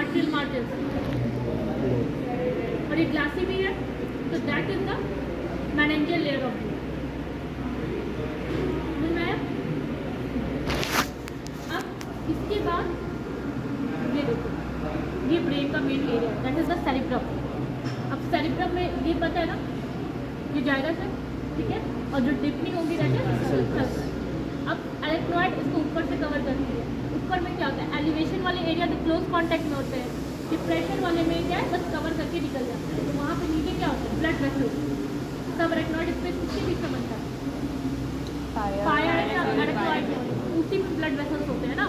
Arterial margin, और ये glassy भी है, तो that is the meningeal layer of brain. समझ में आया? अब इसके बाद ये देखो, ये ब्रेन का main area that is the cerebrum. अब सेरिब्रम में ये पता है ना, ये जाएगा सर, ठीक है, और जो डिपनिंग होगी दैट इज सल्फर। अब एरेक्नॉइड इसको ऊपर से कवर करती है। ऊपर में क्या होता है, एलिवेशन वाले एरिया तो क्लोज कांटेक्ट में होते हैं, ये प्रेशर वाले में क्या है बस कवर करके निकल जाता है। तो वहाँ पे नीचे क्या होता है, ब्लड वेसल, सब एरेक्नॉइड स्पेस किसके बीच में बनता है, पाया एरेक्नॉइड में, उसी में ब्लड वेसल्स होते हैं ना।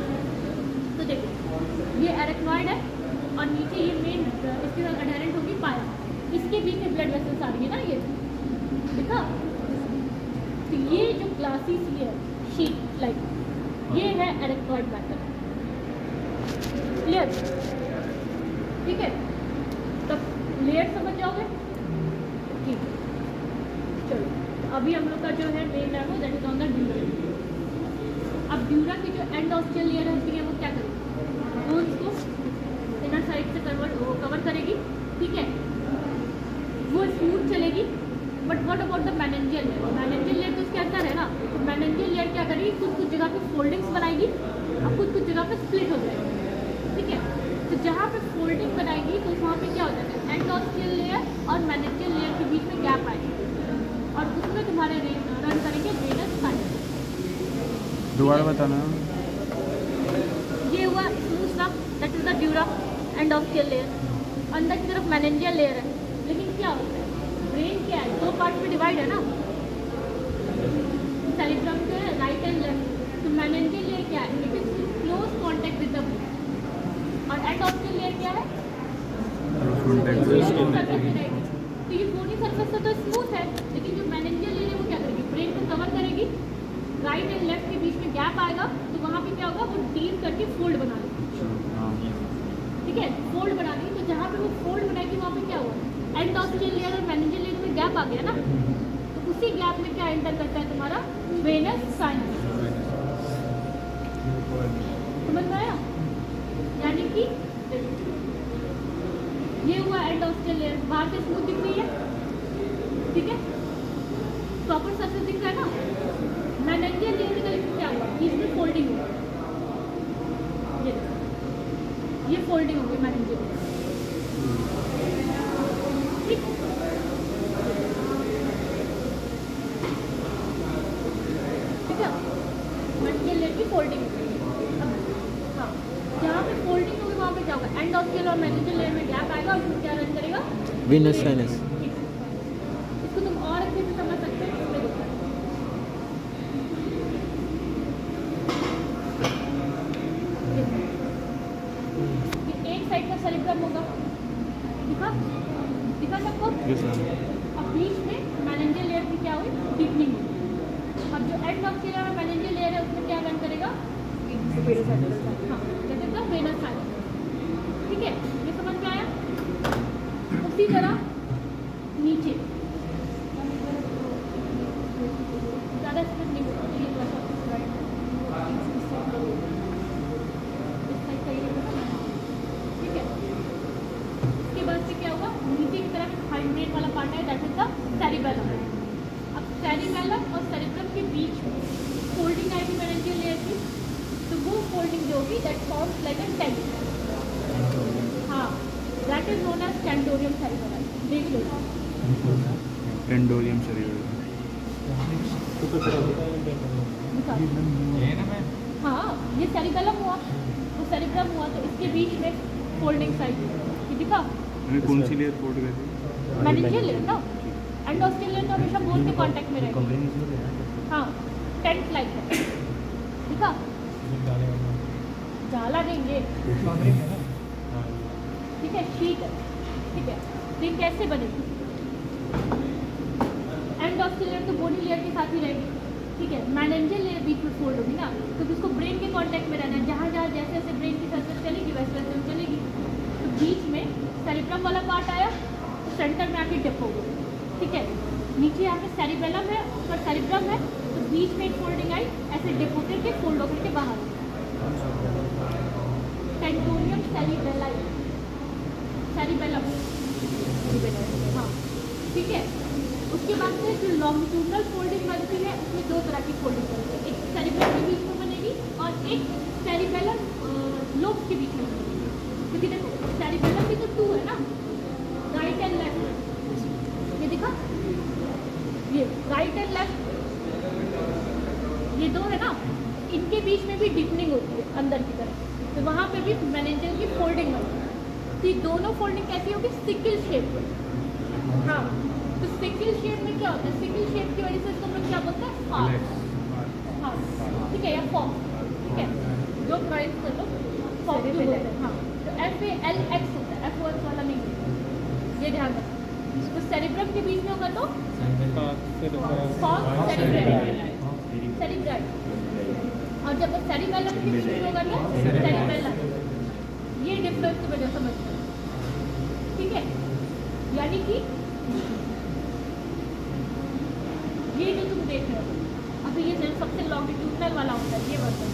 तो देखो ये एरेक्नॉइड है और नीचे ये मेन इसके साथ अडहेरेंट होगी पाया, इसके बीच में ब्लड वेसल्स आ रही है ना, ये देखा। तो ये जो ग्लासी सी है शीट लाइक, ये है एरेक्नॉइड मैटर। क्लियर? ठीक है, तब लेयर समझ जाओगे? ठीक, चलो अभी हम लोग का जो है मेन है वो that is on the dura. अब ड्यूरा की जो एंड ऑस्टियल लेयर होती है वो क्या करेगी, बोन्स को इनर साइड से कवर करेगी, ठीक है, वो स्मूथ चलेगी। But what about the meningeal layer, meningeal layer तो इसके अंदर है ना, तो मेनिंजियल लेयर क्या करेगी, कुछ कुछ जगह पे फोल्डिंग्स बनाएगी और कुछ कुछ जगह पे स्प्लिट हो जाएगी, ठीक है। तो जहाँ पे फोल्डिंग बनाएगी तो वहाँ पे क्या हो जाता है, एंड ऑस्टियल लेयर और मेनिंजियल लेयर के बीच में गैप आएगी और उसमें तुम्हारे रन करेंगे वेनस साइनस। दोबारा बताना। ये हुआ स्मूथ ना, that is the dura endosteal layer. अंदर की तरफ मेनिंजियल लेयर है, लेकिन क्या होता है, ब्रेन क्या है, दो पार्ट में डिवाइड है ना, सेरिब्रम जो है राइट एंड लेफ्ट। तो मेनिंजियल लेयर क्या है, it is close contact with the brain, और एंड ऑस्टियल लेयर क्या है, तो ये बोनी सरफेस तो स्मूथ है, लेकिन जो मेनिंजियल लेयर है वो क्या करेगी, ब्रेन को कवर करेगी, राइट एंड लेफ्ट के बीच में गैप आएगा, तो वहाँ पे क्या होगा, वो डीप करके फोल्ड बना लेगी, ठीक है, फोल्ड बना लेगी। तो जहाँ पे वो फोल्ड बनाएगी वहाँ पे क्या हुआ, एंड ऑस्टियल लेयर और मेनिंजियल लेयर में गैप आ गया ना, तो उसी गैप में क्या एंटर करता है तुम्हारा वेनस साइनस। समझ में आया? यानी कि ये हुआ एंड ऑस्टियल लेयर, बाहर से स्मूथ दिख रही है, ठीक है, प्रॉपर सरफेस दिख रहा है ना। मेनिंजियल लेयर का क्या हुआ, इसमें फोल्डिंग हुई, ये फोल्डिंग हो गई मेनिंजियल लेयर, ठीक है, मेनिंजियल लेयर की फोल्डिंग हो गई। अब हाँ, जहाँ पे फोल्डिंग होगी वहाँ पे क्या होगा, एंड ऑस्टियल और मेनिंजियल लेयर में गैप आएगा और उसमें क्या रन करेगा, वेनस साइनस। इसको तुम और अच्छे से समझ सकते हो, इसमें देखो ये एक साइड का सेरिब्रम होगा, दिखा सबको। अब बीच में मेनिंजियल लेयर की क्या हुई, डीपनिंग हुई। अब जो एंड ऑस्टियल और मेनिंजियल लेयर है उसमें क्या रन करेगा, हाँ, that is the Venus sinus, ठीक है, ये समझ में आया। उसी तरह नीचे ज़्यादा स्प्लिट नहीं होता, ये इस साइड का ये होगा, ठीक है। इसके बाद से क्या हुआ, नीचे की तरफ हाइंड वाला पार्ट है दैट इज द सेरिबेलम। अब सेरिबेलम और सेरिब्रम के बीच में फोल्डिंग आएगी मेनिंजियल लेयर की, तो वो फोल्डिंग जो होगी that forms like a tent, हाँ, that is known as tentorium cerebellum. देख लो, टेंडोरियम सेरिबेलम। हाँ, ये सेरिबेलम हुआ, वो सेरिब्रम हुआ, तो इसके बीच में फोल्डिंग साइड ये दिखा। कौन सी लेयर फोल्ड कर रही, मेनिंजियल लेयर ना, एंड ऑस्टियल लेयर तो हमेशा बोन के कांटेक्ट में रहेगी, हाँ, टेंट लाइक है, दिखा, जाला देंगे, ठीक है, शीट है, ठीक है। तो ये कैसे बनेगी, एंड ऑस्टियल लेयर तो बोनी लेयर के साथ ही रहेगी, ठीक है, मेनिंजियल लेयर बीच में फोल्ड होगी ना, क्योंकि उसको ब्रेन के कांटेक्ट में रहना है, जहाँ जहाँ जैसे जैसे ब्रेन की सरफेस चलेगी वैसे वैसे चलेगी। तो बीच में सेरिब्रम वाला पार्ट आया, तो सेंटर में आके डिप हो गई, ठीक है, नीचे यहाँ पे सेरिबेलम है, ऊपर सेरिब्रम है, तो बीच में एक फोल्डिंग आई, ऐसे डिप होकर के फोल्ड होकर के बाहर टेंडोरियम सेरिबेलाई, सेरिबेलम, हाँ ठीक है। उसके बाद से जो लॉन्गिट्यूडनल फोल्डिंग बनती है उसमें दो तरह की फोल्डिंग बनती है, एक सेरिबेलम के बीच में बनेगी और एक सेरिबेलम लोब के बीच में बनेगी। क्योंकि देखो सेरिबेलम भी तो टू है ना, राइट एंड लेफ्ट, ये दिखा, ये राइट एंड लेफ्ट ये दो है ना, इनके बीच में भी डीपनिंग होती है अंदर की तरफ, तो वहाँ पे भी मेनिंजियल की फोल्डिंग बनती है। तो ये दोनों फोल्डिंग कैसी होगी, सिकल शेप में। हाँ तो सिकल शेप में क्या होता है, सिकल शेप की वजह से इसको हम लोग क्या बोलते हैं, फास्ट, हाँ ठीक है, या फॉक, ठीक है, जो प्राइस कर लो फॉक भी बोलते हैं। हाँ तो FALX होता है, F वाला नहीं होता, ये ध्यान रखो। तो सेरिब्रम के बीच में होगा तो फॉक सेरिब्राइड, और जब सेरिबेलम के बीच में होगा तो सेरिबेलम। ये डिफरेंस की वजह समझते हैं, ठीक है। यानी कि ये जो तुम देख रहे हो अभी, ये जो सबसे लॉन्गिट्यूडनल वाला होता है, ये वर्जन,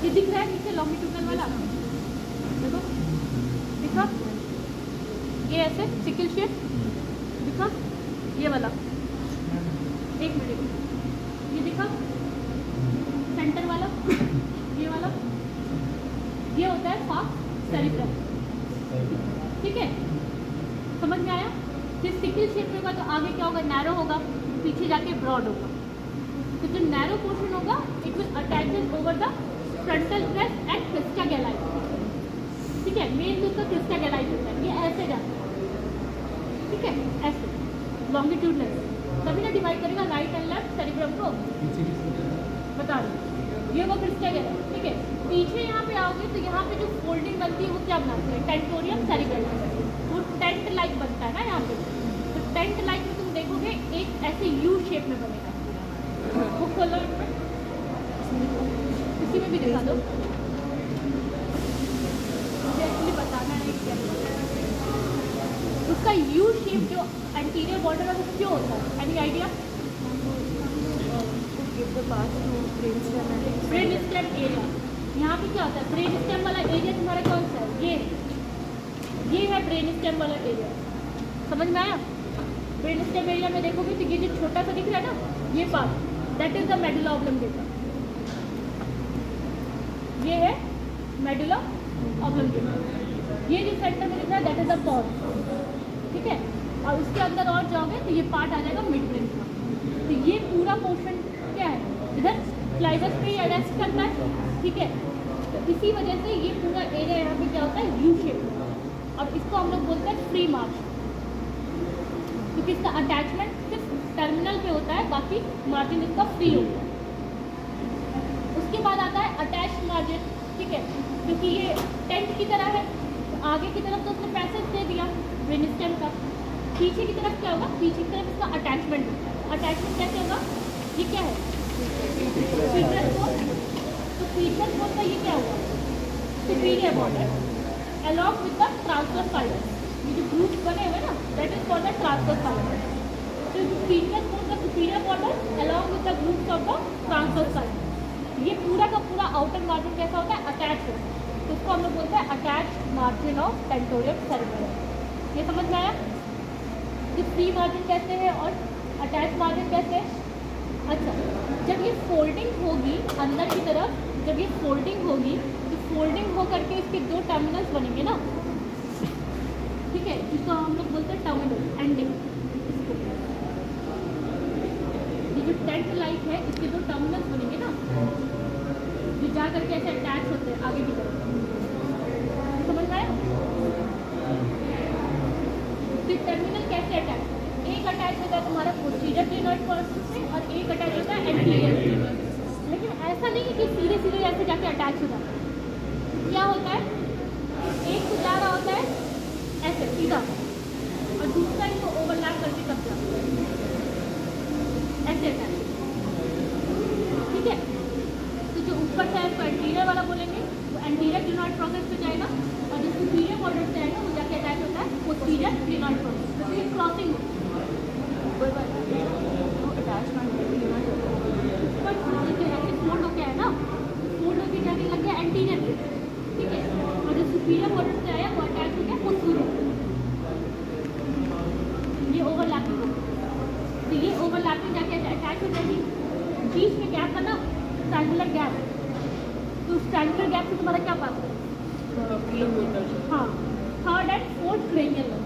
ये दिख रहा है नीचे लॉन्गिट्यूडनल वाला, देखो दिखा, ये ऐसे सिकल शेप दिखा, ये वाला एक मिनट, ये दिखा सेंटर वाला, ये वाला, ये होता है फाक सेरिब्रम, ठीक है, समझ में आया। फिर सिकल शेप में होगा तो आगे क्या होगा, नैरो होगा, पीछे जाके ब्रॉड होगा। तो जो नैरो पोर्शन होगा it will attaches over the frontal crest and crista galli, ठीक है, मेन जो उसका क्रिस्टा गैलाई होता है, ये ऐसे जाता है, ठीक है, ऐसे लॉन्गिट्यूडनल, तभी ना डिवाइड करेगा राइट एंड लेफ्ट सेरिब्रम को, बता रही ये वो क्रिस्टा गैलाई, ठीक है। पीछे यहाँ पे आओगे तो यहाँ पे जो फोल्डिंग बनती है वो क्या बनाते हैं, टेंटोरियम सेरिबेलम, वो टेंट लाइक बनता है ना यहाँ पे, तो टेंट लाइक में तुम देखोगे एक ऐसे यू शेप में बनेगा, वो खोलो इसमें, इसी में भी दिखा दो, मुझे एक्चुअली बताना नहीं क्या उसका यू शेप जो एंटीरियर बॉर्डर है वो क्यों होता है, any idea. Brain stem area, यहाँ पे क्या होता है, ब्रेन स्टेम वाला एरिया तुम्हारा कौन सा है, ये है ब्रेन स्टेम वाला एरिया, समझ में आया। ब्रेन स्टेम एरिया में देखोगे तो ये जो छोटा सा दिख रहा है ना, ये part that is the medulla oblongata, ये है मेडुला ऑब्लंगेटा, ये जो सेंटर में दिख रहा है दैट इज द पॉन्स, ठीक है, और उसके अंदर और जाओगे तो ये पार्ट आ जाएगा मिड ब्रेन का। तो ये पूरा पोर्शन क्या है, इधर फ्लाइबस पे ही अटैच करता है, ठीक है, तो इसी वजह से ये पूरा एरिया यहाँ पे क्या होता है, यू शेप, और इसको हम लोग बोलते हैं फ्री मार्च, क्योंकि इसका अटैचमेंट सिर्फ टर्मिनल पे होता है, बाकी मार्जिन इसका फ्री होता है। उसके बाद आता है अटैच मार्जिन, ठीक है, क्योंकि ये टेंट की तरह है, तो आगे की तरफ तो उसने पैसेज दे दिया ब्रेन स्टेम का, पीछे की तरफ क्या होगा, पीछे की तरफ इसका अटैचमेंट होता है। अटैचमेंट कैसे होगा, ये क्या है, फीचर कोड, तो फीचर कोड का ये क्या होगा, superior border along with the transverse fibre, ये जो ग्रुप बने हुए ना that is called the transverse fibre. तो फीचर कोड का superior border along with the groups of the transverse fibre, ये पूरा का पूरा आउटर मार्जिन कैसा होता है, अटैच होता है, तो उसको हम लोग बोलते हैं attach margin of tentorium cerebellum. ये समझ में आया कि फ्री मार्जिन कैसे है और अटैच मार्जिन कैसे है। अच्छा, जब ये फोल्डिंग होगी अंदर की तरफ, जब ये फोल्डिंग होगी तो फोल्डिंग हो करके इसके दो टर्मिनल्स बनेंगे ना, ठीक है, जिसको हम लोग बोलते हैं टर्मिनल एंडिंग। ये जो टेंट लाइक है इसके दो टर्मिनल्स बनेंगे ना, जो जा करके ऐसे अटैच होते हैं आगे की तरफ, समझ में आया। तो टर्मिनल कैसे अटैच, एक अटैच होता है तुम्हारा पोस्टीरियर क्लिनॉइड प्रोसेस से और एक अटैच होता है एंटीरियर, लेकिन ऐसा नहीं है कि सीधे सीधे ऐसे जाके अटैच हो जाता है। क्या होता है, एक तो जा रहा होता है ऐसे सीधा और दूसरा इनको ओवरलैप करके कब जाता है ऐसे अटैच, ठीक है। तो जो ऊपर से इसको एंटीरियर वाला बोलेंगे वो एंटीरियर क्लिनॉइड प्रोसेस पे जाएगा, और जो सुपीरियर बॉर्डर से आएगा वो जाके अटैच होता है पोस्टीरियर क्लिनॉइड प्रोसेस, तो ये क्रॉसिंग होती है। अटैचमेंट फोल्ड हो गया है ना, फोल्ड होकर जाके था ना स्टैंडुलर गैप, तो स्टैंडुलर गैप से तुम्हारा क्या पास है? हाँ, third and fourth cranial nerve.